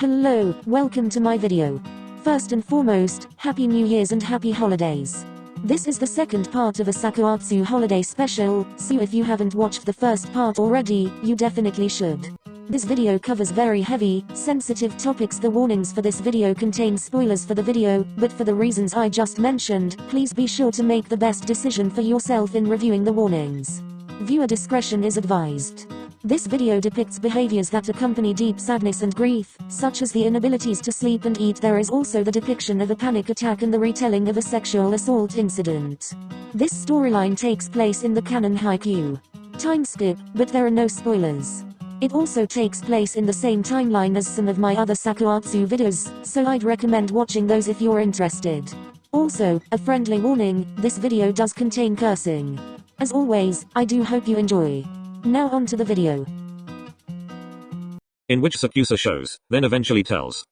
Hello, welcome to my video. First and foremost, Happy New Year's and Happy Holidays. This is the second part of a sakuatsu holiday special, so if you haven't watched the first part already, you definitely should. This video covers very heavy, sensitive topics. The warnings for this video contain spoilers for the video, but for the reasons I just mentioned, please be sure to make the best decision for yourself in reviewing the warnings. Viewer discretion is advised. This video depicts behaviors that accompany deep sadness and grief, such as the inabilities to sleep and eat. There is also the depiction of a panic attack and the retelling of a sexual assault incident. This storyline takes place in the canon Haikyuu. Time skip, but there are no spoilers. It also takes place in the same timeline as some of my other sakuatsu videos, so I'd recommend watching those if you're interested. Also, a friendly warning, this video does contain cursing. As always, I do hope you enjoy. Now on to the video. In which sakusa shows, then eventually tells.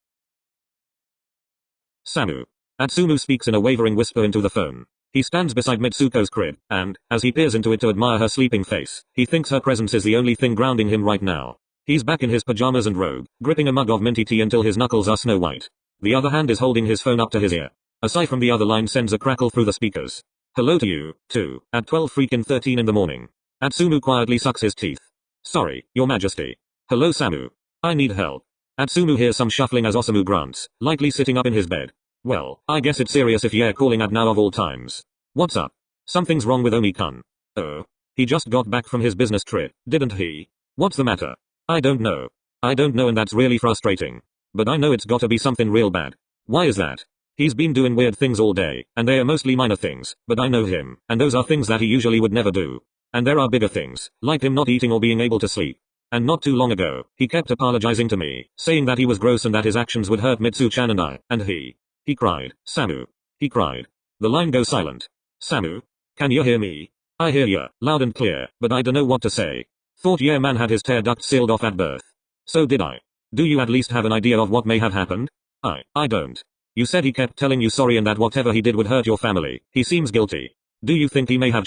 Samu. Atsumu speaks in a wavering whisper into the phone. He stands beside Mitsuko's crib, and, as he peers into it to admire her sleeping face, he thinks her presence is the only thing grounding him right now. He's back in his pajamas and robe, gripping a mug of minty tea until his knuckles are snow white. The other hand is holding his phone up to his ear. A sigh from the other line sends a crackle through the speakers. Hello to you, too, at 12:13 in the morning. Atsumu quietly sucks his teeth. Sorry, Your Majesty. Hello Samu. I need help. Atsumu hears some shuffling as Osamu grunts, lightly sitting up in his bed. Well, I guess it's serious if you're calling at now of all times. What's up? Something's wrong with Oni-kun. Oh. He just got back from his business trip, didn't he? What's the matter? I don't know. And that's really frustrating. But I know it's gotta be something real bad. Why is that? He's been doing weird things all day, and they are mostly minor things, but I know him, and those are things that he usually would never do. And there are bigger things, like him not eating or being able to sleep. And not too long ago, he kept apologizing to me, saying that he was gross and that his actions would hurt Mitsu-chan and I, and he cried, Samu. He cried. The line goes silent. Samu? Can you hear me? I hear ya, loud and clear, but I dunno what to say. Thought your man had his tear duct sealed off at birth. So did I. Do you at least have an idea of what may have happened? I don't. You said he kept telling you sorry and that whatever he did would hurt your family. He seems guilty. Do you think he may have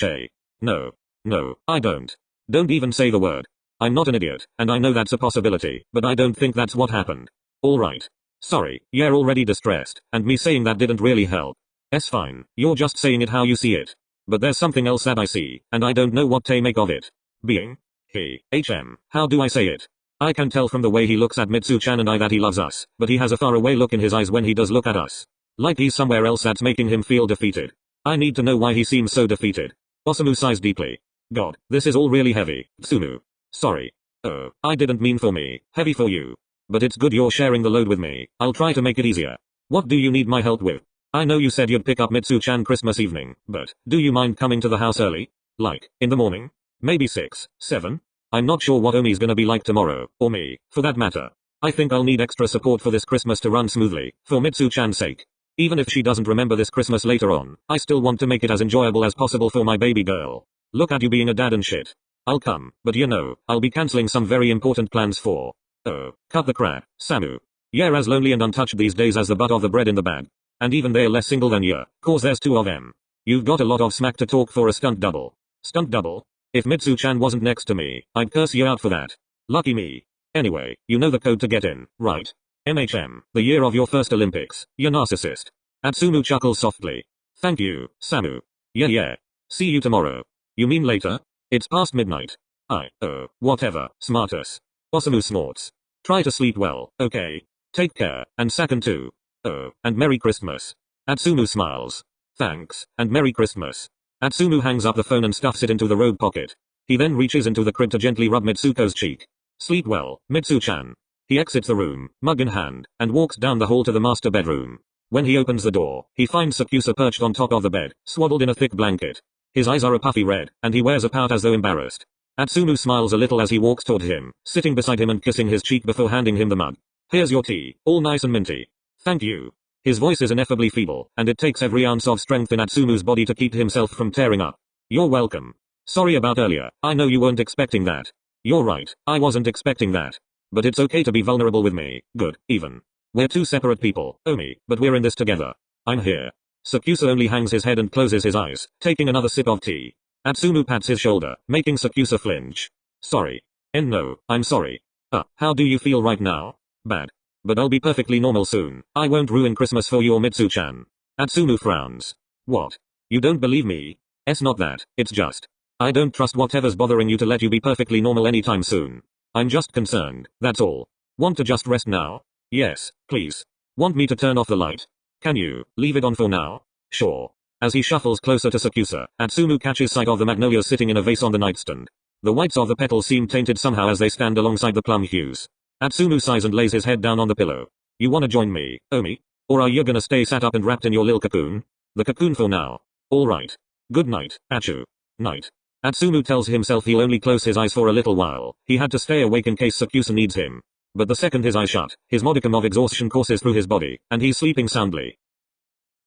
No, I don't. Don't even say the word. I'm not an idiot, and I know that's a possibility, but I don't think that's what happened. Alright. Sorry, you're already distressed, and me saying that didn't really help. It's fine, you're just saying it how you see it. But there's something else that I see, and I don't know what to make of it. Being how do I say it? I can tell from the way he looks at Mitsu-chan and I that he loves us, but he has a faraway look in his eyes when he does look at us. Like he's somewhere else that's making him feel defeated. I need to know why he seems so defeated. Osamu sighs deeply. God, this is all really heavy, Tsumu. Sorry. Oh, I didn't mean for me, heavy for you. But it's good you're sharing the load with me. I'll try to make it easier. What do you need my help with? I know you said you'd pick up Mitsu-chan Christmas evening, but, do you mind coming to the house early? Like, in the morning? Maybe 6, 7? I'm not sure what Omi's gonna be like tomorrow, or me, for that matter. I think I'll need extra support for this Christmas to run smoothly, for Mitsu-chan's sake. Even if she doesn't remember this Christmas later on, I still want to make it as enjoyable as possible for my baby girl. Look at you being a dad and shit. I'll come, but you know, I'll be cancelling some very important plans for. Oh, cut the crap, Samu. You're as lonely and untouched these days as the butt of the bread in the bag. And even they're less single than you, cause there's 2 of them. You've got a lot of smack to talk for a stunt double. Stunt double? If Mitsu-chan wasn't next to me, I'd curse you out for that. Lucky me. Anyway, you know the code to get in, right? The year of your first Olympics, you narcissist. Atsumu chuckles softly. Thank you, Samu. Yeah. See you tomorrow. You mean later? It's past midnight. Whatever, smartass. Osamu snorts. Try to sleep well, okay? Take care, and Sakan too. And Merry Christmas. Atsumu smiles. Thanks, and Merry Christmas. Atsumu hangs up the phone and stuffs it into the robe pocket. He then reaches into the crib to gently rub Mitsuko's cheek. Sleep well, Mitsu-chan. He exits the room, mug in hand, and walks down the hall to the master bedroom. When he opens the door, he finds Sakusa perched on top of the bed, swaddled in a thick blanket. His eyes are a puffy red, and he wears a pout as though embarrassed. Atsumu smiles a little as he walks toward him, sitting beside him and kissing his cheek before handing him the mug. Here's your tea, all nice and minty. Thank you. His voice is ineffably feeble, and it takes every ounce of strength in Atsumu's body to keep himself from tearing up. You're welcome. Sorry about earlier, I know you weren't expecting that. You're right, I wasn't expecting that. But it's okay to be vulnerable with me, good, even. We're 2 separate people, Omi, but we're in this together. I'm here. Sakusa only hangs his head and closes his eyes, taking another sip of tea. Atsumu pats his shoulder, making Sakusa flinch. Sorry. No, I'm sorry. How do you feel right now? Bad. But I'll be perfectly normal soon. I won't ruin Christmas for you or Mitsu-chan. Atsumu frowns. What? You don't believe me? It's not that, it's just. I don't trust whatever's bothering you to let you be perfectly normal anytime soon. I'm just concerned, that's all. Want to just rest now? Yes, please. Want me to turn off the light? Can you leave it on for now? Sure. As he shuffles closer to Sakusa, Atsumu catches sight of the magnolias sitting in a vase on the nightstand. The whites of the petals seem tainted somehow as they stand alongside the plum hues. Atsumu sighs and lays his head down on the pillow. You wanna join me, Omi? Or are you gonna stay sat up and wrapped in your lil cocoon? The cocoon for now. Alright. Good night, Achu. Night. Atsumu tells himself he'll only close his eyes for a little while. He had to stay awake in case Sakusa needs him. But the second his eyes shut, his modicum of exhaustion courses through his body, and he's sleeping soundly.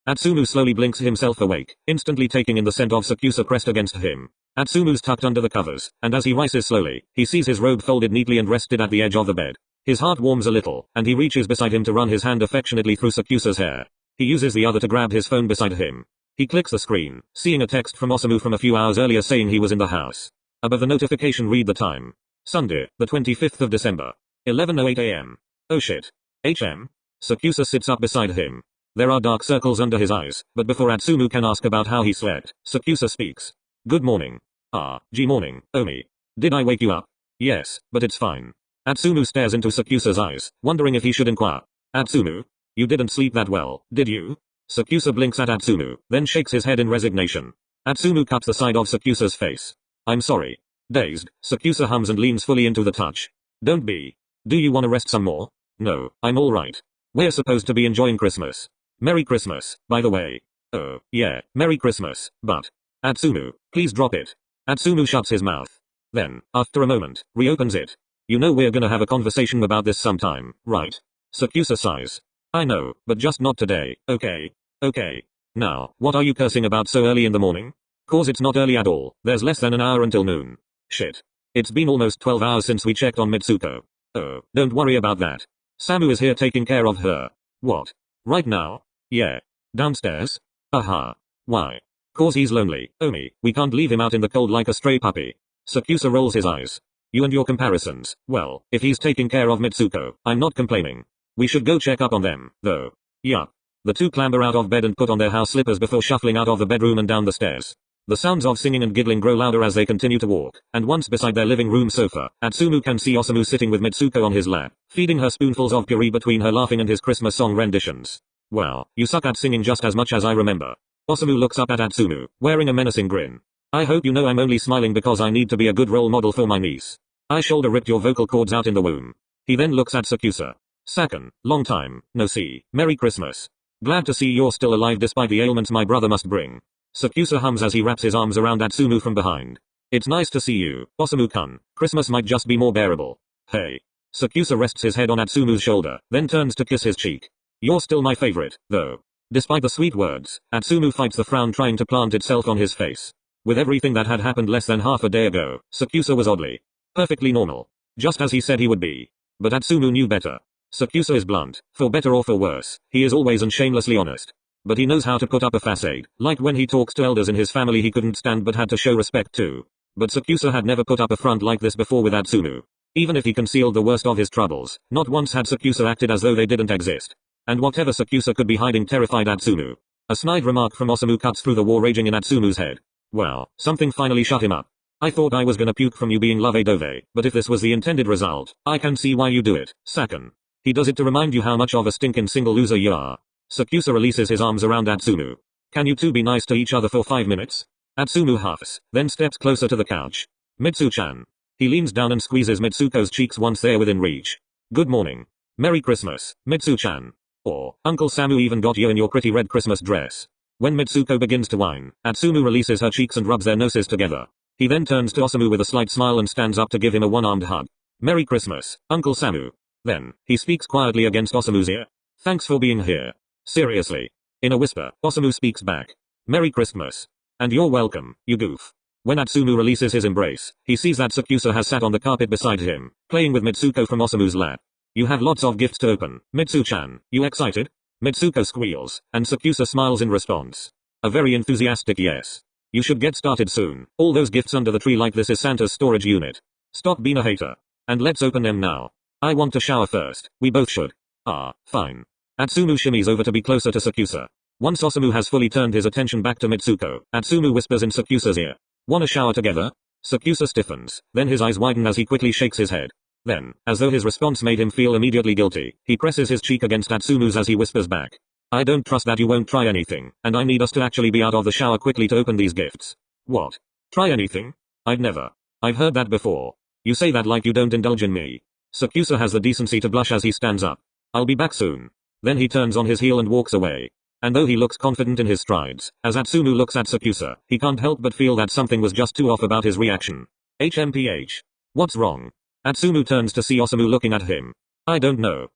Atsumu slowly blinks himself awake, instantly taking in the scent of Sakusa pressed against him. Atsumu's tucked under the covers, and as he rises slowly, he sees his robe folded neatly and rested at the edge of the bed. His heart warms a little, and he reaches beside him to run his hand affectionately through Sakusa's hair. He uses the other to grab his phone beside him. He clicks the screen, seeing a text from Osamu from a few hours earlier saying he was in the house. Above the notification read the time. Sunday, the 25th of December. 11:08 a.m. Oh shit. HM? Sakusa sits up beside him. There are dark circles under his eyes, but before Atsumu can ask about how he slept, Sakusa speaks. Good morning. Morning, Omi. Did I wake you up? Yes, but it's fine. Atsumu stares into Sakusa's eyes, wondering if he should inquire. Atsumu? You didn't sleep that well, did you? Sakusa blinks at Atsumu, then shakes his head in resignation. Atsumu cups the side of Sakusa's face. I'm sorry. Dazed, Sakusa hums and leans fully into the touch. Don't be. Do you wanna rest some more? No, I'm alright. We're supposed to be enjoying Christmas. Merry Christmas, by the way. Oh, yeah, Merry Christmas, but. Atsumu, please drop it. Atsumu shuts his mouth. Then, after a moment, reopens it. You know we're gonna have a conversation about this sometime, right? Sakusa sighs. I know, but just not today, okay? Okay. Now, what are you cursing about so early in the morning? Cause it's not early at all, there's less than an hour until noon. Shit. It's been almost 12 hours since we checked on Mitsuko. Oh, don't worry about that. Samu is here taking care of her. What? Right now? Yeah. Downstairs? Aha. Why? Cause he's lonely, Omi, we can't leave him out in the cold like a stray puppy. Sakusa rolls his eyes. You and your comparisons, well, if he's taking care of Mitsuko, I'm not complaining. We should go check up on them, though. Yup. The two clamber out of bed and put on their house slippers before shuffling out of the bedroom and down the stairs. The sounds of singing and giggling grow louder as they continue to walk, and once beside their living room sofa, Atsumu can see Osamu sitting with Mitsuko on his lap, feeding her spoonfuls of puree between her laughing and his Christmas song renditions. Well, you suck at singing just as much as I remember. Osamu looks up at Atsumu, wearing a menacing grin. I hope you know I'm only smiling because I need to be a good role model for my niece. I shoulder ripped your vocal cords out in the womb. He then looks at Sakusa. Sakan, long time, no see, Merry Christmas. Glad to see you're still alive despite the ailments my brother must bring. Sakusa hums as he wraps his arms around Atsumu from behind. It's nice to see you, Osamu-kun. Christmas might just be more bearable. Hey. Sakusa rests his head on Atsumu's shoulder, then turns to kiss his cheek. You're still my favorite, though. Despite the sweet words, Atsumu fights the frown trying to plant itself on his face. With everything that had happened less than half a day ago, Sakusa was oddly, perfectly normal. Just as he said he would be. But Atsumu knew better. Sakusa is blunt, for better or for worse, he is always and shamelessly honest. But he knows how to put up a facade, like when he talks to elders in his family he couldn't stand but had to show respect to. But Sakusa had never put up a front like this before with Atsumu. Even if he concealed the worst of his troubles, not once had Sakusa acted as though they didn't exist. And whatever Sakusa could be hiding terrified Atsumu. A snide remark from Osamu cuts through the war raging in Atsumu's head. Well, something finally shut him up. I thought I was gonna puke from you being 𝘰𝗵𝘶𝘴𝘁, but if this was the intended result, I can see why you do it, Sakan. He does it to remind you how much of a stinking single loser you are. Sakusa releases his arms around Atsumu. Can you two be nice to each other for 5 minutes? Atsumu huffs, then steps closer to the couch. Mitsu-chan. He leans down and squeezes Mitsuko's cheeks once they're within reach. Good morning. Merry Christmas, Mitsu-chan. Or, Uncle Samu even got you in your pretty red Christmas dress. When Mitsuko begins to whine, Atsumu releases her cheeks and rubs their noses together. He then turns to Osamu with a slight smile and stands up to give him a one-armed hug. Merry Christmas, Uncle Samu. Then, he speaks quietly against Osamu's ear. Thanks for being here. Seriously. In a whisper, Osamu speaks back. Merry Christmas. And you're welcome, you goof. When Atsumu releases his embrace, he sees that Sakusa has sat on the carpet beside him, playing with Mitsuko from Osamu's lap. You have lots of gifts to open, Mitsu-chan. You excited? Mitsuko squeals, and Sakusa smiles in response. A very enthusiastic yes. You should get started soon. All those gifts under the tree like this is Santa's storage unit. Stop being a hater. And let's open them now. I want to shower first. We both should. Ah, fine. Atsumu shimmies over to be closer to Sakusa. Once Osamu has fully turned his attention back to Mitsuko, Atsumu whispers in Sakusa's ear. Wanna shower together? Sakusa stiffens, then his eyes widen as he quickly shakes his head. Then, as though his response made him feel immediately guilty, he presses his cheek against Atsumu's as he whispers back. I don't trust that you won't try anything, and I need us to actually be out of the shower quickly to open these gifts. What? Try anything? I'd never. I've heard that before. You say that like you don't indulge in me. Sakusa has the decency to blush as he stands up. I'll be back soon. Then he turns on his heel and walks away. And though he looks confident in his strides, as Atsumu looks at Sakusa, he can't help but feel that something was just too off about his reaction. HMPH. What's wrong? Atsumu turns to see Osamu looking at him. I don't know.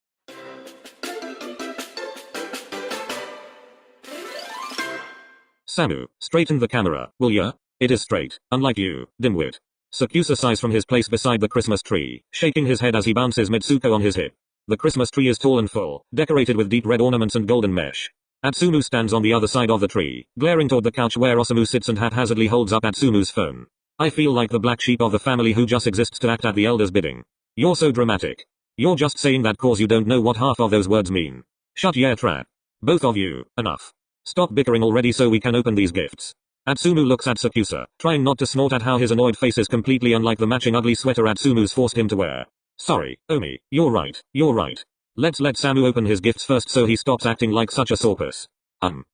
Samu, straighten the camera, will ya? It is straight, unlike you, dimwit. Sakusa sighs from his place beside the Christmas tree, shaking his head as he bounces Mitsuko on his hip. The Christmas tree is tall and full, decorated with deep red ornaments and golden mesh. Atsumu stands on the other side of the tree, glaring toward the couch where Osamu sits and haphazardly holds up Atsumu's phone. I feel like the black sheep of the family who just exists to act at the elder's bidding. You're so dramatic. You're just saying that cause you don't know what half of those words mean. Shut your trap. Both of you, enough. Stop bickering already so we can open these gifts. Atsumu looks at Sakusa, trying not to snort at how his annoyed face is completely unlike the matching ugly sweater Atsumu's forced him to wear. Sorry, Omi, you're right. Let's let Samu open his gifts first so he stops acting like such a sourpuss.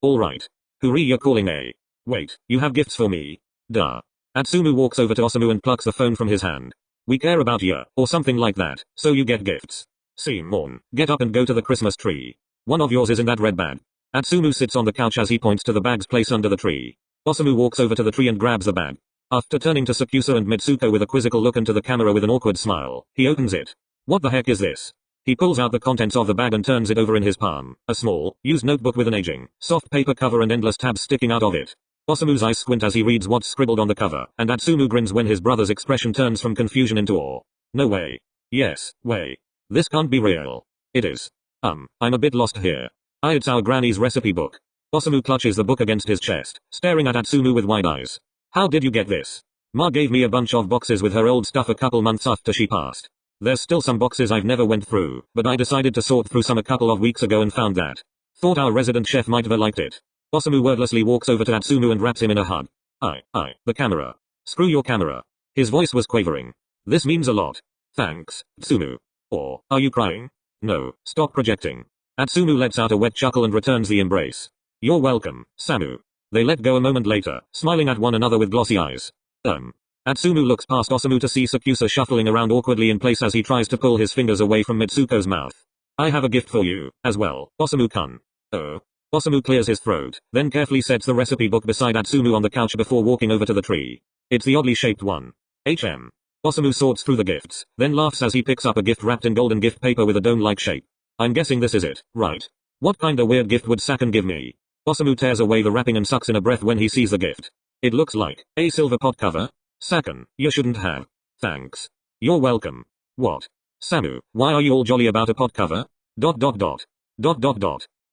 Alright. Hurry, you're calling a. Wait, you have gifts for me? Duh. Atsumu walks over to Osamu and plucks the phone from his hand. We care about you, or something like that, so you get gifts. See, Morn, get up and go to the Christmas tree. One of yours is in that red bag. Atsumu sits on the couch as he points to the bag's place under the tree. Osamu walks over to the tree and grabs the bag. After turning to Sakusa and Mitsuko with a quizzical look into the camera with an awkward smile, he opens it. What the heck is this? He pulls out the contents of the bag and turns it over in his palm, a small, used notebook with an aging, soft paper cover and endless tabs sticking out of it. Osamu's eyes squint as he reads what's scribbled on the cover, and Atsumu grins when his brother's expression turns from confusion into awe. No way. Yes, way. This can't be real. It is. I'm a bit lost here. It's our granny's recipe book. Osamu clutches the book against his chest, staring at Atsumu with wide eyes. How did you get this? Ma gave me a bunch of boxes with her old stuff a couple months after she passed. There's still some boxes I've never went through, but I decided to sort through some a couple of weeks ago and found that. Thought our resident chef might have liked it. Osamu wordlessly walks over to Atsumu and wraps him in a hug. The camera. Screw your camera. His voice was quavering. This means a lot. Thanks, Atsumu. Or, are you crying? No, stop projecting. Atsumu lets out a wet chuckle and returns the embrace. You're welcome, Samu. They let go a moment later, smiling at one another with glossy eyes. Atsumu looks past Osamu to see Sakusa shuffling around awkwardly in place as he tries to pull his fingers away from Mitsuko's mouth. I have a gift for you, as well, Osamu-kun. Oh. Osamu clears his throat, then carefully sets the recipe book beside Atsumu on the couch before walking over to the tree. It's the oddly shaped one. Osamu sorts through the gifts, then laughs as he picks up a gift wrapped in golden gift paper with a dome-like shape. I'm guessing this is it, right? What kinda weird gift would Sakan give me? Osamu tears away the wrapping and sucks in a breath when he sees the gift. It looks like a silver pot cover. Sakan, you shouldn't have. Thanks. You're welcome. What? Samu, why are you all jolly about a pot cover? ...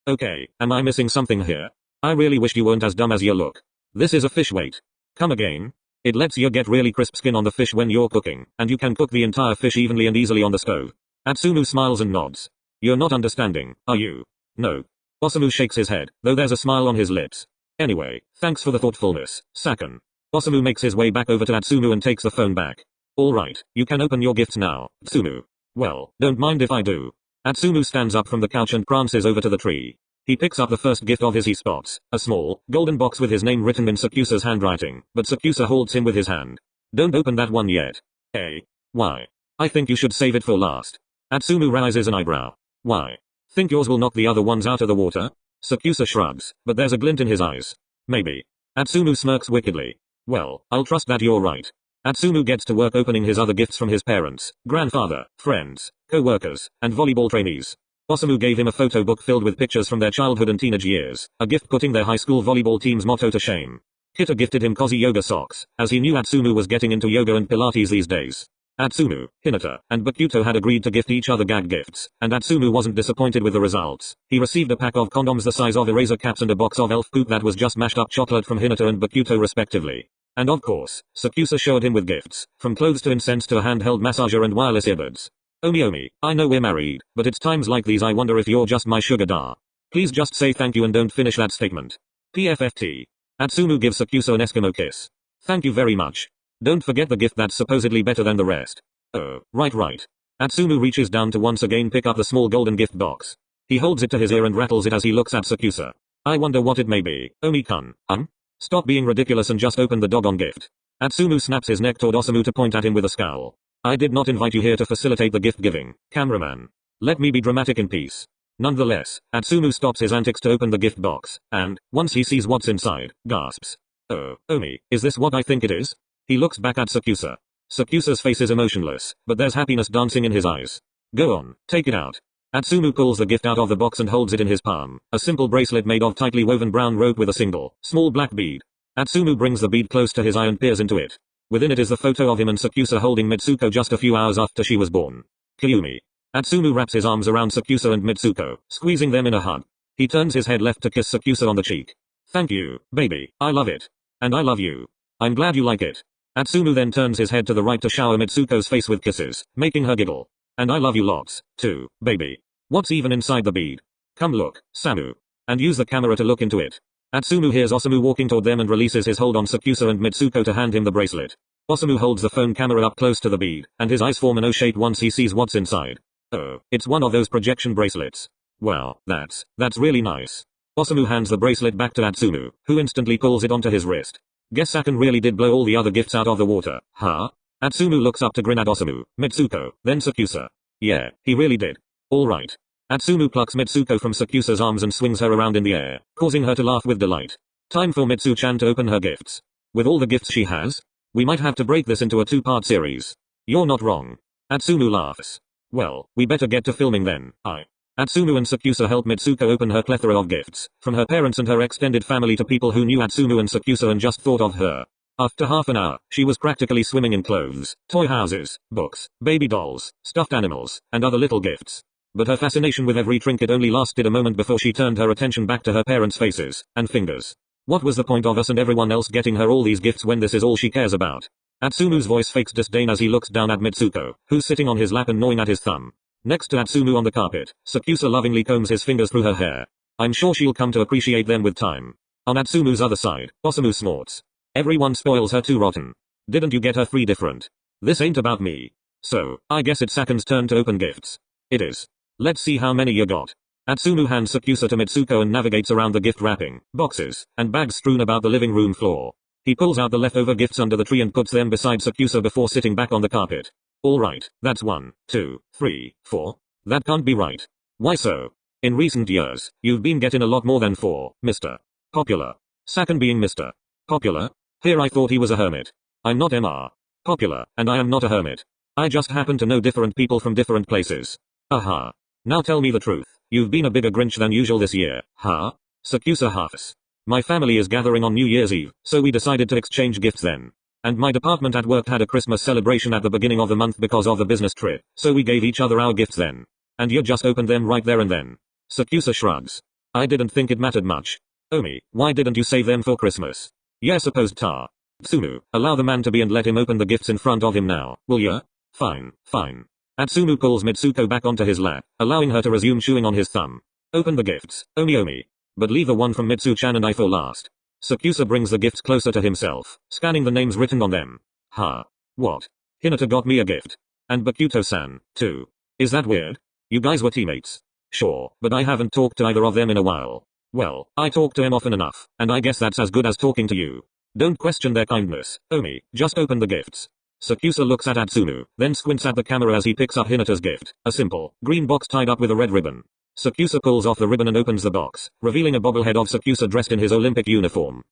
Okay, am I missing something here? I really wished you weren't as dumb as you look. This is a fish wait. Come again? It lets you get really crisp skin on the fish when you're cooking, and you can cook the entire fish evenly and easily on the stove. Atsumu smiles and nods. You're not understanding, are you? No. Osamu shakes his head, though there's a smile on his lips. Anyway, thanks for the thoughtfulness, Sakan. Osamu makes his way back over to Atsumu and takes the phone back. Alright, you can open your gifts now, Atsumu. Well, don't mind if I do. Atsumu stands up from the couch and prances over to the tree. He picks up the first gift of his he spots, a small, golden box with his name written in Sakusa's handwriting, but Sakusa holds him with his hand. Don't open that one yet. Hey. Why? I think you should save it for last. Atsumu raises an eyebrow. Why? Think yours will knock the other ones out of the water? Sakusa shrugs, but there's a glint in his eyes. Maybe. Atsumu smirks wickedly. Well, I'll trust that you're right. Atsumu gets to work opening his other gifts from his parents, grandfather, friends, co-workers, and volleyball trainees. Osamu gave him a photo book filled with pictures from their childhood and teenage years, a gift putting their high school volleyball team's motto to shame. Kita gifted him cozy yoga socks, as he knew Atsumu was getting into yoga and Pilates these days. Atsumu, Hinata, and Bakuto had agreed to gift each other gag gifts, and Atsumu wasn't disappointed with the results. He received a pack of condoms the size of eraser caps and a box of elf poop that was just mashed up chocolate from Hinata and Bakuto respectively. And of course, Sakusa showed him with gifts, from clothes to incense to a handheld massager and wireless earbuds. Omi, I know we're married, but it's times like these I wonder if you're just my sugar daddy. Please just say thank you and don't finish that statement. PFFT. Atsumu gives Sakusa an Eskimo kiss. Thank you very much. Don't forget the gift that's supposedly better than the rest. Oh, right. Atsumu reaches down to once again pick up the small golden gift box. He holds it to his ear and rattles it as he looks at Sakusa. I wonder what it may be. Omi-kun. Stop being ridiculous and just open the doggone gift. Atsumu snaps his neck toward Osamu to point at him with a scowl. I did not invite you here to facilitate the gift giving, cameraman. Let me be dramatic in peace. Nonetheless, Atsumu stops his antics to open the gift box, and, once he sees what's inside, gasps. Oh, Omi, is this what I think it is? He looks back at Sakusa. Sakusa's face is emotionless, but there's happiness dancing in his eyes. Go on, take it out. Atsumu pulls the gift out of the box and holds it in his palm, a simple bracelet made of tightly woven brown rope with a single, small black bead. Atsumu brings the bead close to his eye and peers into it. Within it is the photo of him and Sakusa holding Mitsuko just a few hours after she was born. Kyumi. Atsumu wraps his arms around Sakusa and Mitsuko, squeezing them in a hug. He turns his head left to kiss Sakusa on the cheek. Thank you, baby, I love it. And I love you. I'm glad you like it. Atsumu then turns his head to the right to shower Mitsuko's face with kisses, making her giggle. And I love you lots, too, baby. What's even inside the bead? Come look, Samu. And use the camera to look into it. Atsumu hears Osamu walking toward them and releases his hold on Sakusa and Mitsuko to hand him the bracelet. Osamu holds the phone camera up close to the bead, and his eyes form an O shape once he sees what's inside. Oh, it's one of those projection bracelets. Wow, that's really nice. Osamu hands the bracelet back to Atsumu, who instantly pulls it onto his wrist. Guess Saken really did blow all the other gifts out of the water, huh? Atsumu looks up to grin at Osamu, Mitsuko, then Sakusa. Yeah, he really did. Alright. Atsumu plucks Mitsuko from Sakusa's arms and swings her around in the air, causing her to laugh with delight. Time for Mitsu-chan to open her gifts. With all the gifts she has? We might have to break this into a two-part series. You're not wrong. Atsumu laughs. Well, we better get to filming then. Atsumu and Sakusa help Mitsuko open her plethora of gifts, from her parents and her extended family to people who knew Atsumu and Sakusa and just thought of her. After half an hour, she was practically swimming in clothes, toy houses, books, baby dolls, stuffed animals, and other little gifts. But her fascination with every trinket only lasted a moment before she turned her attention back to her parents' faces and fingers. What was the point of us and everyone else getting her all these gifts when this is all she cares about? Atsumu's voice fakes disdain as he looks down at Mitsuko, who's sitting on his lap and gnawing at his thumb. Next to Atsumu on the carpet, Sakusa lovingly combs his fingers through her hair. I'm sure she'll come to appreciate them with time. On Atsumu's other side, Osamu snorts. Everyone spoils her too rotten. Didn't you get her 3 different? This ain't about me. So, I guess it's Saken's turn to open gifts. It is. Let's see how many you got. Atsumu hands Sakusa to Mitsuko and navigates around the gift wrapping, boxes, and bags strewn about the living room floor. He pulls out the leftover gifts under the tree and puts them beside Sakusa before sitting back on the carpet. Alright, that's 1, 2, 3, 4. That can't be right. Why so? In recent years, you've been getting a lot more than 4, Mr. Popular. Saken being Mr. Popular? Here I thought he was a hermit. I'm not Mr. Popular, and I am not a hermit. I just happen to know different people from different places. Aha. Now tell me the truth. You've been a bigger Grinch than usual this year, huh? Sakusa huffs. My family is gathering on New Year's Eve, so we decided to exchange gifts then. And my department at work had a Christmas celebration at the beginning of the month because of the business trip, so we gave each other our gifts then. And you just opened them right there and then. Sakusa shrugs. I didn't think it mattered much. Omi, why didn't you save them for Christmas? Yeah, supposed ta. Atsumu, allow the man to be and let him open the gifts in front of him now, will ya? Fine. Atsumu pulls Mitsuko back onto his lap, allowing her to resume chewing on his thumb. Open the gifts, Omi. But leave the one from Mitsu-chan and I for last. Sakusa brings the gifts closer to himself, scanning the names written on them. What? Hinata got me a gift. And Bakuto-san, too. Is that weird? You guys were teammates. Sure, but I haven't talked to either of them in a while. Well, I talk to him often enough, and I guess that's as good as talking to you. Don't question their kindness, Omi, just open the gifts. Sakusa looks at Atsumu, then squints at the camera as he picks up Hinata's gift, a simple, green box tied up with a red ribbon. Sakusa pulls off the ribbon and opens the box, revealing a bobblehead of Sakusa dressed in his Olympic uniform. ...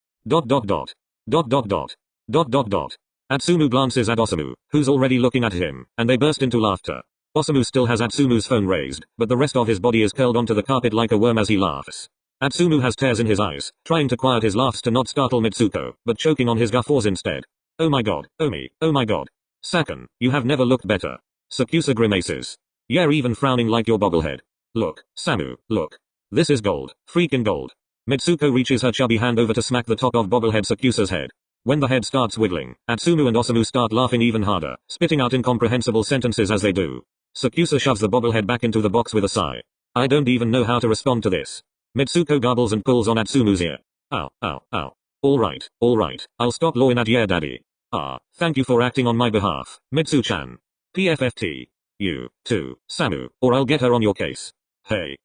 Atsumu glances at Osamu, who's already looking at him, and they burst into laughter. Osamu still has Atsumu's phone raised, but the rest of his body is curled onto the carpet like a worm as he laughs. Atsumu has tears in his eyes, trying to quiet his laughs to not startle Mitsuko, but choking on his guffaws instead. Oh my god, Omi, oh my god. Saken, you have never looked better. Sakusa grimaces. Yeah, even frowning like your bobblehead. Look, Samu, look. This is gold, freaking gold. Mitsuko reaches her chubby hand over to smack the top of bobblehead Sakusa's head. When the head starts wiggling, Atsumu and Osamu start laughing even harder, spitting out incomprehensible sentences as they do. Sakusa shoves the bobblehead back into the box with a sigh. I don't even know how to respond to this. Mitsuko garbles and pulls on Atsumu's ear. Ow, ow, ow. Alright, I'll stop lawing at your daddy. Ah, thank you for acting on my behalf, Mitsu-chan. PFFT. You, too, Samu, or I'll get her on your case. Hey,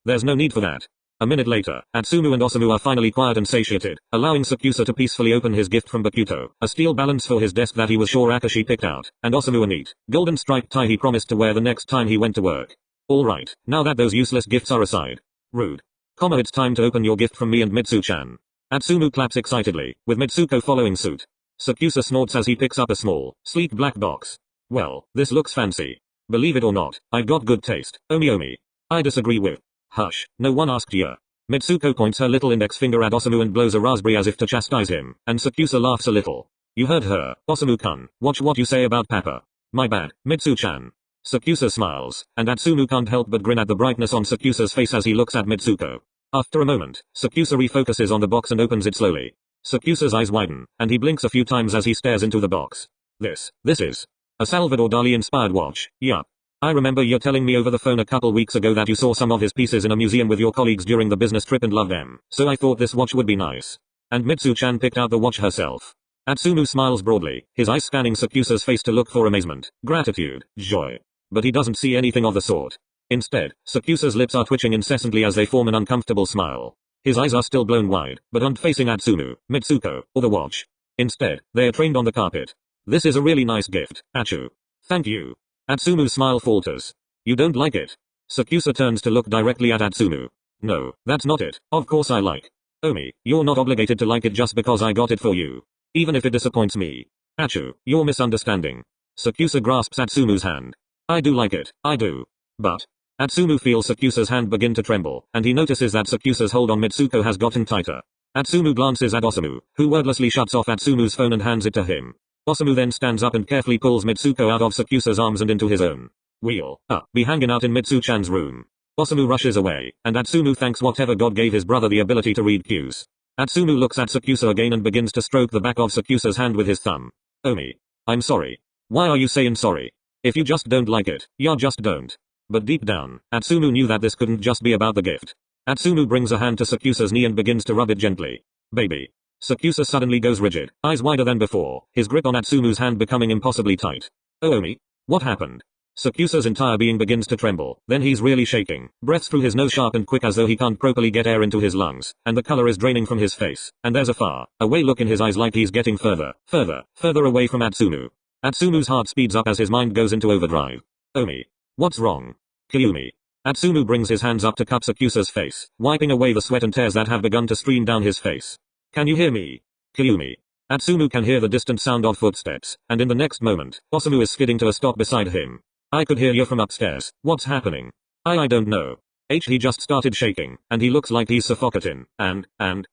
there's no need for that. A minute later, Atsumu and Osamu are finally quiet and satiated, allowing Sakusa to peacefully open his gift from Bakuto, a steel balance for his desk that he was sure Akashi picked out, and Osamu a neat, golden striped tie he promised to wear the next time he went to work. Alright, now that those useless gifts are aside. Rude. It's time to open your gift from me and Mitsu-chan. Atsumu claps excitedly, with Mitsuko following suit. Sakusa snorts as he picks up a small, sleek black box. Well, this looks fancy. Believe it or not, I've got good taste, Omi. I disagree with. Hush, no one asked you. Mitsuko points her little index finger at Osamu and blows a raspberry as if to chastise him, and Sakusa laughs a little. You heard her, Osamu-kun, watch what you say about Papa. My bad, Mitsu-chan. Sakusa smiles, and Atsumu can't help but grin at the brightness on Sakusa's face as he looks at Mitsuko. After a moment, Sakusa refocuses on the box and opens it slowly. Sakusa's eyes widen, and he blinks a few times as he stares into the box. This is a Salvador Dali inspired watch, yup. I remember you telling me over the phone a couple weeks ago that you saw some of his pieces in a museum with your colleagues during the business trip and loved them, so I thought this watch would be nice. And Mitsu-chan picked out the watch herself. Atsumu smiles broadly, his eyes scanning Sakusa's face to look for amazement, gratitude, joy. But he doesn't see anything of the sort. Instead, Sakusa's lips are twitching incessantly as they form an uncomfortable smile. His eyes are still blown wide, but aren't facing Atsumu, Mitsuko, or the watch. Instead, they are trained on the carpet. This is a really nice gift, Achu. Thank you. Atsumu's smile falters. You don't like it? Sakusa turns to look directly at Atsumu. No, that's not it. Of course I like. Omi, you're not obligated to like it just because I got it for you. Even if it disappoints me. Achu, you're misunderstanding. Sakusa grasps Atsumu's hand. I do like it, I do. But. Atsumu feels Sakusa's hand begin to tremble, and he notices that Sakusa's hold on Mitsuko has gotten tighter. Atsumu glances at Osamu, who wordlessly shuts off Atsumu's phone and hands it to him. Osamu then stands up and carefully pulls Mitsuko out of Sakusa's arms and into his own. We'll be hanging out in Mitsu-chan's room. Osamu rushes away, and Atsumu thanks whatever God gave his brother the ability to read cues. Atsumu looks at Sakusa again and begins to stroke the back of Sakusa's hand with his thumb. Omi. I'm sorry. Why are you saying sorry? If you just don't like it, you just don't. But deep down, Atsumu knew that this couldn't just be about the gift. Atsumu brings a hand to Sakusa's knee and begins to rub it gently. Baby. Sakusa suddenly goes rigid, eyes wider than before, his grip on Atsumu's hand becoming impossibly tight. Oh Omi? What happened? Sakusa's entire being begins to tremble, then he's really shaking, breaths through his nose sharp and quick as though he can't properly get air into his lungs, and the color is draining from his face, and there's a far away look in his eyes like he's getting further away from Atsumu. Atsumu's heart speeds up as his mind goes into overdrive. Omi. What's wrong? Kyumi. Atsumu brings his hands up to cup Sakusa's face, wiping away the sweat and tears that have begun to stream down his face. Can you hear me? Kyumi. Atsumu can hear the distant sound of footsteps, and in the next moment, Osamu is skidding to a stop beside him. I could hear you from upstairs. What's happening? I don't know. He just started shaking, and he looks like he's suffocating, and,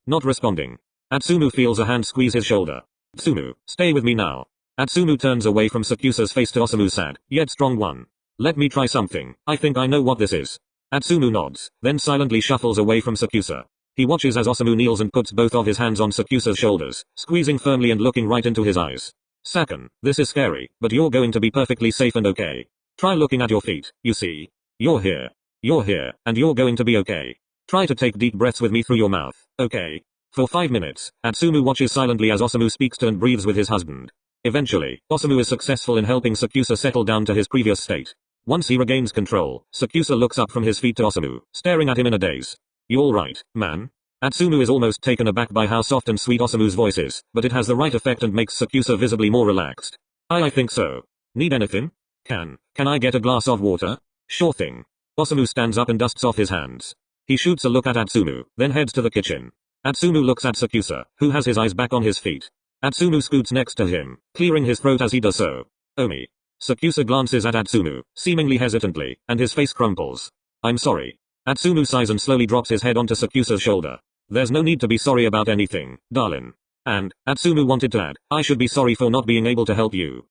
not responding. Atsumu feels a hand squeeze his shoulder. Atsumu, stay with me now. Atsumu turns away from Sakusa's face to Osamu's sad, yet strong one. Let me try something, I think I know what this is. Atsumu nods, then silently shuffles away from Sakusa. He watches as Osamu kneels and puts both of his hands on Sakusa's shoulders, squeezing firmly and looking right into his eyes. Sakan, this is scary, but you're going to be perfectly safe and okay. Try looking at your feet, you see. You're here, and you're going to be okay. Try to take deep breaths with me through your mouth, okay? For 5 minutes, Atsumu watches silently as Osamu speaks to and breathes with his husband. Eventually, Osamu is successful in helping Sakusa settle down to his previous state. Once he regains control, Sakusa looks up from his feet to Osamu, staring at him in a daze. You alright, man? Atsumu is almost taken aback by how soft and sweet Osamu's voice is, but it has the right effect and makes Sakusa visibly more relaxed. I think so. Need anything? Can I get a glass of water? Sure thing. Osamu stands up and dusts off his hands. He shoots a look at Atsumu, then heads to the kitchen. Atsumu looks at Sakusa, who has his eyes back on his feet. Atsumu scoots next to him, clearing his throat as he does so. Omi. Sakusa glances at Atsumu, seemingly hesitantly, and his face crumples. I'm sorry. Atsumu sighs and slowly drops his head onto Sakusa's shoulder. There's no need to be sorry about anything, darling. And, Atsumu wanted to add, I should be sorry for not being able to help you.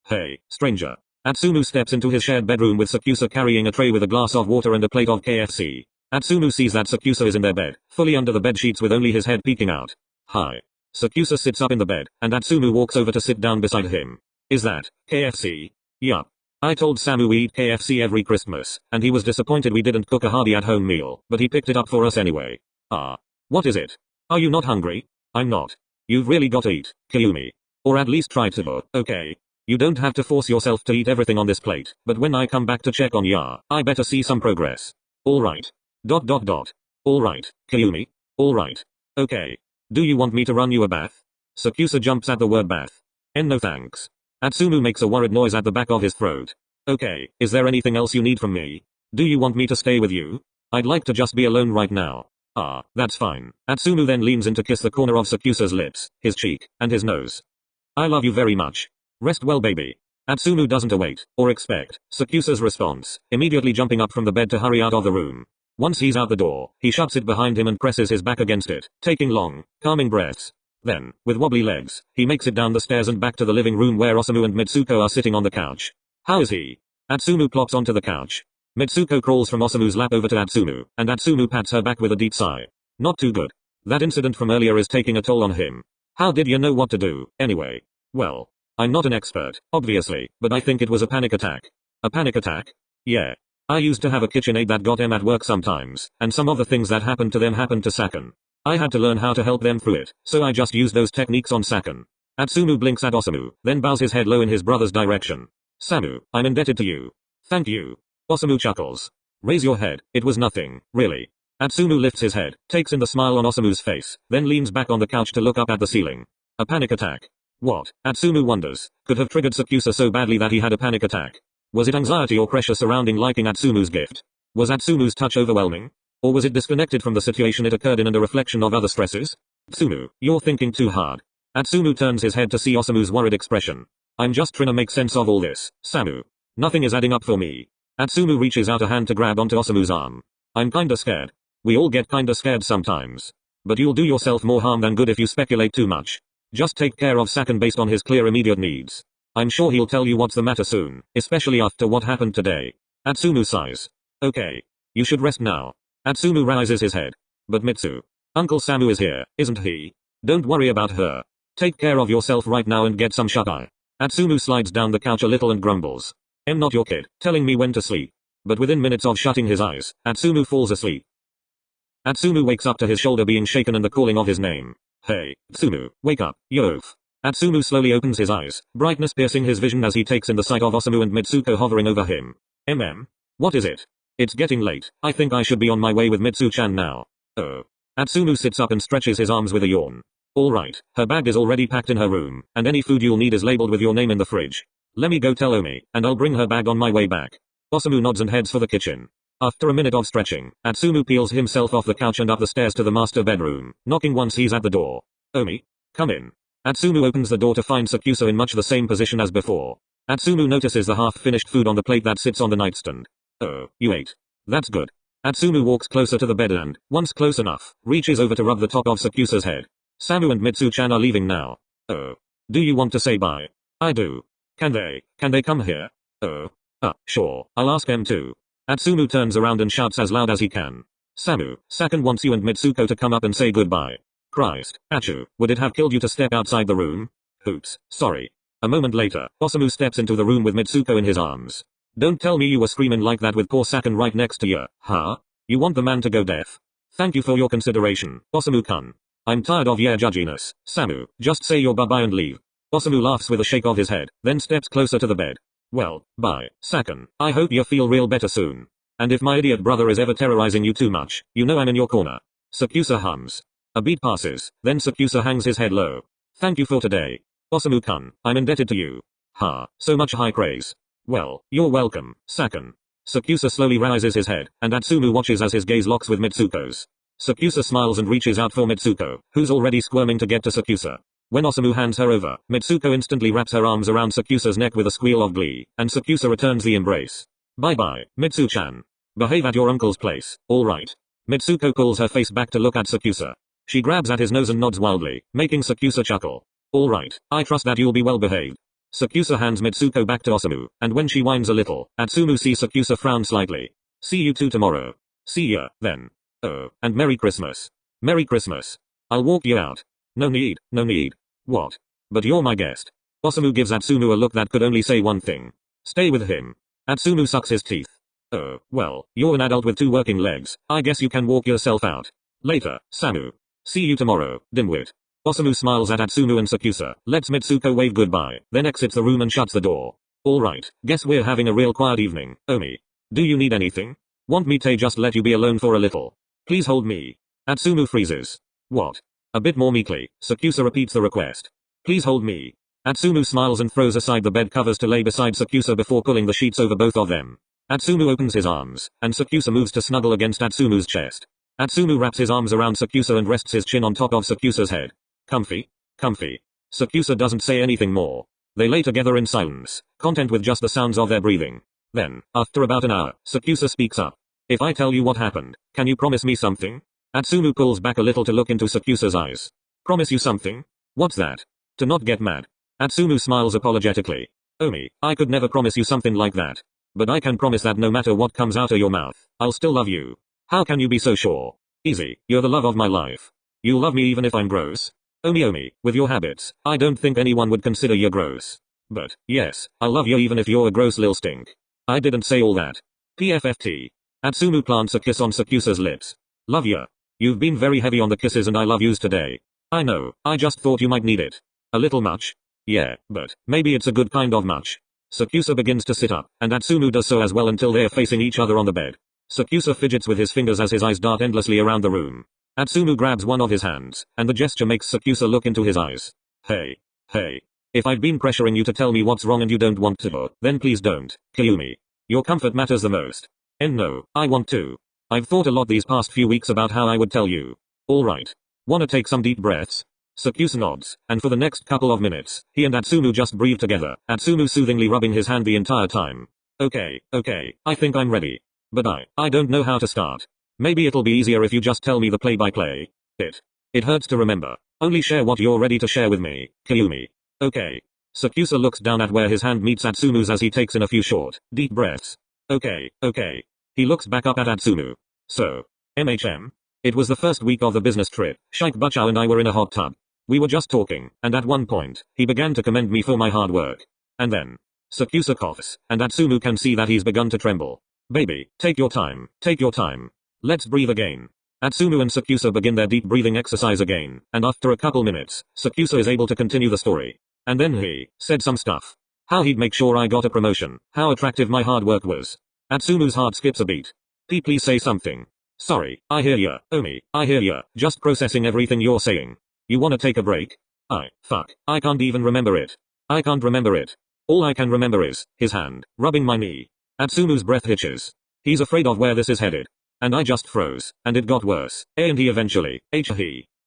Hey, stranger. Atsumu steps into his shared bedroom with Sakusa carrying a tray with a glass of water and a plate of KFC. Atsumu sees that Sakusa is in their bed, fully under the bed sheets with only his head peeking out. Hi. Sakusa sits up in the bed, and Atsumu walks over to sit down beside him. Is that KFC? Yup. I told Samu we eat KFC every Christmas, and he was disappointed we didn't cook a hearty at-home meal, but he picked it up for us anyway. Ah. What is it? Are you not hungry? I'm not. You've really got to eat, Kyumi. Or at least try to, okay? You don't have to force yourself to eat everything on this plate, but when I come back to check on ya, I better see some progress. Alright. Alright, Kyumi. Alright. Okay. Do you want me to run you a bath? Sakusa jumps at the word bath. No thanks. Atsumu makes a worried noise at the back of his throat. Okay, is there anything else you need from me? Do you want me to stay with you? I'd like to just be alone right now. Ah, that's fine. Atsumu then leans in to kiss the corner of Sakusa's lips, his cheek, and his nose. I love you very much. Rest well, baby. Atsumu doesn't await, or expect, Sakusa's response, immediately jumping up from the bed to hurry out of the room. Once he's out the door, he shuts it behind him and presses his back against it, taking long, calming breaths. Then, with wobbly legs, he makes it down the stairs and back to the living room where Osamu and Mitsuko are sitting on the couch. How is he? Atsumu plops onto the couch. Mitsuko crawls from Osamu's lap over to Atsumu, and Atsumu pats her back with a deep sigh. Not too good. That incident from earlier is taking a toll on him. How did you know what to do, anyway? Well, I'm not an expert, obviously, but I think it was a panic attack. A panic attack? Yeah. I used to have a kitchen aide that got them at work sometimes, and some of the things that happened to them happened to Sakan. I had to learn how to help them through it, so I just used those techniques on Sakan. Atsumu blinks at Osamu, then bows his head low in his brother's direction. Samu, I'm indebted to you. Thank you. Osamu chuckles. Raise your head, it was nothing, really. Atsumu lifts his head, takes in the smile on Osamu's face, then leans back on the couch to look up at the ceiling. A panic attack. What, Atsumu wonders, could have triggered Sakusa so badly that he had a panic attack? Was it anxiety or pressure surrounding liking Atsumu's gift? Was Atsumu's touch overwhelming? Or was it disconnected from the situation it occurred in and a reflection of other stresses? Atsumu, you're thinking too hard. Atsumu turns his head to see Osamu's worried expression. I'm just trying to make sense of all this, Samu. Nothing is adding up for me. Atsumu reaches out a hand to grab onto Osamu's arm. I'm kinda scared. We all get kinda scared sometimes. But you'll do yourself more harm than good if you speculate too much. Just take care of Sakan based on his clear immediate needs. I'm sure he'll tell you what's the matter soon, especially after what happened today. Atsumu sighs. Okay. You should rest now. Atsumu raises his head. But Mitsu. Uncle Samu is here, isn't he? Don't worry about her. Take care of yourself right now and get some shut-eye. Atsumu slides down the couch a little and grumbles. I'm not your kid, telling me when to sleep. But within minutes of shutting his eyes, Atsumu falls asleep. Atsumu wakes up to his shoulder being shaken and the calling of his name. Hey, Atsumu, wake up, Yof. Atsumu slowly opens his eyes, brightness piercing his vision as he takes in the sight of Osamu and Mitsuko hovering over him. What is it? It's getting late, I think I should be on my way with Mitsu-chan now. Oh. Atsumu sits up and stretches his arms with a yawn. Alright, her bag is already packed in her room, and any food you'll need is labeled with your name in the fridge. Let me go tell Omi, and I'll bring her bag on my way back. Osamu nods and heads for the kitchen. After a minute of stretching, Atsumu peels himself off the couch and up the stairs to the master bedroom, knocking once he's at the door. Omi? Come in. Atsumu opens the door to find Sakusa in much the same position as before. Atsumu notices the half-finished food on the plate that sits on the nightstand. Oh, you ate. That's good. Atsumu walks closer to the bed and, once close enough, reaches over to rub the top of Sakusa's head. Samu and Mitsu-chan are leaving now. Oh. Do you want to say bye? I do. Can they come here? Oh. Sure, I'll ask them too. Atsumu turns around and shouts as loud as he can. Samu, Sakan wants you and Mitsuko to come up and say goodbye. Christ, Achu, would it have killed you to step outside the room? Oops, sorry. A moment later, Osamu steps into the room with Mitsuko in his arms. Don't tell me you were screaming like that with poor Sakan right next to you, huh? You want the man to go deaf? Thank you for your consideration, Osamu-kun. I'm tired of your judginess, Samu, just say your bye-bye and leave. Osamu laughs with a shake of his head, then steps closer to the bed. Well, bye, Sakan, I hope you feel real better soon. And if my idiot brother is ever terrorizing you too much, you know I'm in your corner. Sakusa hums. A beat passes, then Sakusa hangs his head low. Thank you for today. Osamu-kun, I'm indebted to you. Ha, so much high praise. Well, you're welcome, Sakan. Sakusa slowly raises his head, and Atsumu watches as his gaze locks with Mitsuko's. Sakusa smiles and reaches out for Mitsuko, who's already squirming to get to Sakusa. When Osamu hands her over, Mitsuko instantly wraps her arms around Sakusa's neck with a squeal of glee, and Sakusa returns the embrace. Bye-bye, Mitsu-chan. Behave at your uncle's place, alright. Mitsuko pulls her face back to look at Sakusa. She grabs at his nose and nods wildly, making Sakusa chuckle. Alright, I trust that you'll be well behaved. Sakusa hands Mitsuko back to Osamu, and when she whines a little, Atsumu sees Sakusa frown slightly. See you two tomorrow. See ya, then. Oh, and Merry Christmas. Merry Christmas. I'll walk you out. No need, no need. What? But you're my guest. Osamu gives Atsumu a look that could only say one thing. Stay with him. Atsumu sucks his teeth. Oh, well, you're an adult with 2 working legs, I guess you can walk yourself out. Later, Samu. See you tomorrow, dimwit. Osamu smiles at Atsumu and Sakusa, lets Mitsuko wave goodbye, then exits the room and shuts the door. Alright, guess we're having a real quiet evening, Omi. Do you need anything? Want me to just let you be alone for a little? Please hold me. Atsumu freezes. What? A bit more meekly, Sakusa repeats the request. Please hold me. Atsumu smiles and throws aside the bed covers to lay beside Sakusa before pulling the sheets over both of them. Atsumu opens his arms, and Sakusa moves to snuggle against Atsumu's chest. Atsumu wraps his arms around Sakusa and rests his chin on top of Sakusa's head. Comfy? Comfy. Sakusa doesn't say anything more. They lay together in silence, content with just the sounds of their breathing. Then, after about an hour, Sakusa speaks up. If I tell you what happened, can you promise me something? Atsumu pulls back a little to look into Sakusa's eyes. Promise you something? What's that? To not get mad. Atsumu smiles apologetically. Omi, I could never promise you something like that. But I can promise that no matter what comes out of your mouth, I'll still love you. How can you be so sure? Easy, you're the love of my life. You'll love me even if I'm gross? Omi, with your habits, I don't think anyone would consider you gross. But, yes, I'll love you even if you're a gross lil stink. I didn't say all that. PFFT. Atsumu plants a kiss on Sakusa's lips. Love ya. You've been very heavy on the kisses and I love yous today. I know, I just thought you might need it. A little much? Yeah, but, maybe it's a good kind of much. Sakusa begins to sit up, and Atsumu does so as well until they're facing each other on the bed. Sakusa fidgets with his fingers as his eyes dart endlessly around the room. Atsumu grabs one of his hands, and the gesture makes Sakusa look into his eyes. Hey. If I've been pressuring you to tell me what's wrong and you don't want to, then please don't, Kyumi. Your comfort matters the most. And no, I want to. I've thought a lot these past few weeks about how I would tell you. Alright. Wanna take some deep breaths? Sakusa nods, and for the next couple of minutes, he and Atsumu just breathe together, Atsumu soothingly rubbing his hand the entire time. Okay, I think I'm ready. But I don't know how to start. Maybe it'll be easier if you just tell me the play-by-play. It hurts to remember. Only share what you're ready to share with me, Kyumi. Okay. Sakusa looks down at where his hand meets Atsumu's as he takes in a few short, deep breaths. Okay. He looks back up at Atsumu. So, MHM? It was the first week of the business trip, 𝘁𝗲𝘃𝘀 and I were in a hot tub. We were just talking, and at one point, he began to commend me for my hard work. And then, Sakusa coughs, and Atsumu can see that he's begun to tremble. Baby, take your time. Let's breathe again. Atsumu and Sakusa begin their deep breathing exercise again, and after a couple minutes, Sakusa is able to continue the story. And then he said some stuff. How he'd make sure I got a promotion, how attractive my hard work was. Atsumu's heart skips a beat. Please say something. Sorry, I hear ya, Omi, I hear ya, just processing everything you're saying. You wanna take a break? I can't even remember it. I can't remember it. All I can remember is his hand rubbing my knee. Atsumu's breath hitches. He's afraid of where this is headed. And I just froze, and it got worse. And he eventually,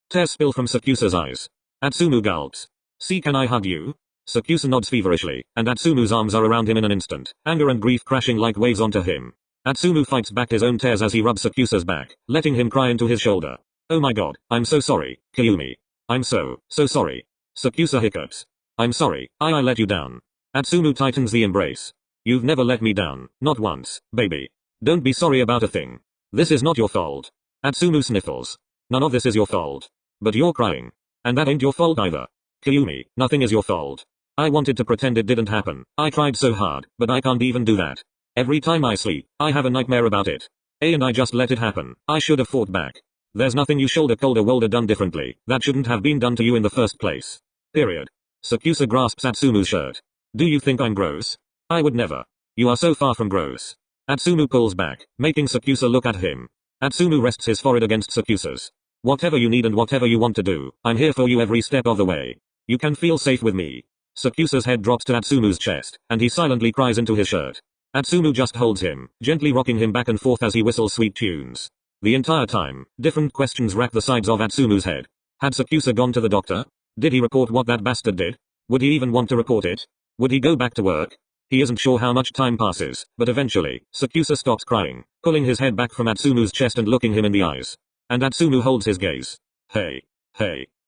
tears spill from Sakusa's eyes. Atsumu gulps. See, can I hug you? Sakusa nods feverishly, and Atsumu's arms are around him in an instant, anger and grief crashing like waves onto him. Atsumu fights back his own tears as he rubs Sakusa's back, letting him cry into his shoulder. Oh my god, I'm so sorry, Kyumi. I'm so sorry. Sakusa hiccups. I'm sorry, I let you down. Atsumu tightens the embrace. You've never let me down, not once, baby. Don't be sorry about a thing. This is not your fault. Atsumu sniffles. None of this is your fault. But you're crying. And that ain't your fault either. Kyumi, nothing is your fault. I wanted to pretend it didn't happen. I tried so hard, but I can't even do that. Every time I sleep, I have a nightmare about it. And I just let it happen. I should have fought back. There's nothing you 𝘠𝗲𝗃𝘀𝗀 done differently, that shouldn't have been done to you in the first place. Period. Sakusa grasps Atsumu's shirt. Do you think I'm gross? I would never. You are so far from gross. Atsumu pulls back, making Sakusa look at him. Atsumu rests his forehead against Sakusa's. Whatever you need and whatever you want to do, I'm here for you every step of the way. You can feel safe with me. Sakusa's head drops to Atsumu's chest, and he silently cries into his shirt. Atsumu just holds him, gently rocking him back and forth as he whistles sweet tunes. The entire time, different questions rack the sides of Atsumu's head. Had Sakusa gone to the doctor? Did he report what that bastard did? Would he even want to report it? Would he go back to work? He isn't sure how much time passes, but eventually, Sakusa stops crying, pulling his head back from Atsumu's chest and looking him in the eyes. And Atsumu holds his gaze. Hey.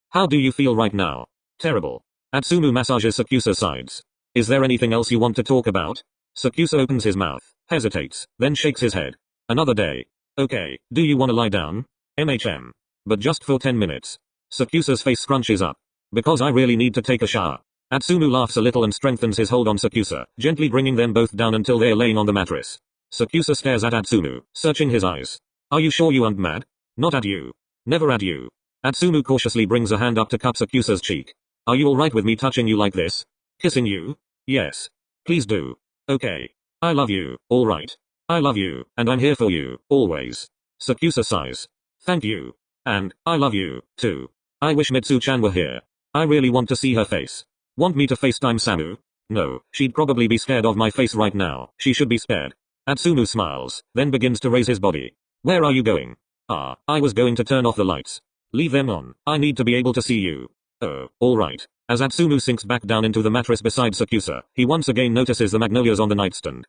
How do you feel right now? Terrible. Atsumu massages Sakusa's sides. Is there anything else you want to talk about? Sakusa opens his mouth, hesitates, then shakes his head. Another day. Okay, do you wanna lie down? MHM. But just for 10 minutes. Sakusa's face scrunches up. Because I really need to take a shower. Atsumu laughs a little and strengthens his hold on Sakusa, gently bringing them both down until they are laying on the mattress. Sakusa stares at Atsumu, searching his eyes. Are you sure you aren't mad? Not at you. Never at you. Atsumu cautiously brings a hand up to cup Sakusa's cheek. Are you alright with me touching you like this? Kissing you? Yes. Please do. Okay. I love you, alright. I love you, and I'm here for you, always. Sakusa sighs. Thank you. And, I love you, too. I wish Mitsu-chan were here. I really want to see her face. Want me to FaceTime Samu? No, she'd probably be scared of my face right now. She should be scared. Atsumu smiles, then begins to raise his body. Where are you going? I was going to turn off the lights. Leave them on. I need to be able to see you. Oh, alright. As Atsumu sinks back down into the mattress beside Sakusa, he once again notices the magnolias on the nightstand.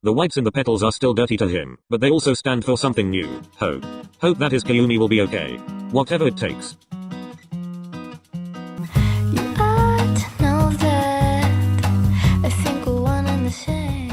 The whites in the petals are still dirty to him, but they also stand for something new. Hope. Hope that his Kayumi will be okay. Whatever it takes. You ought to know that I think we're one and the same.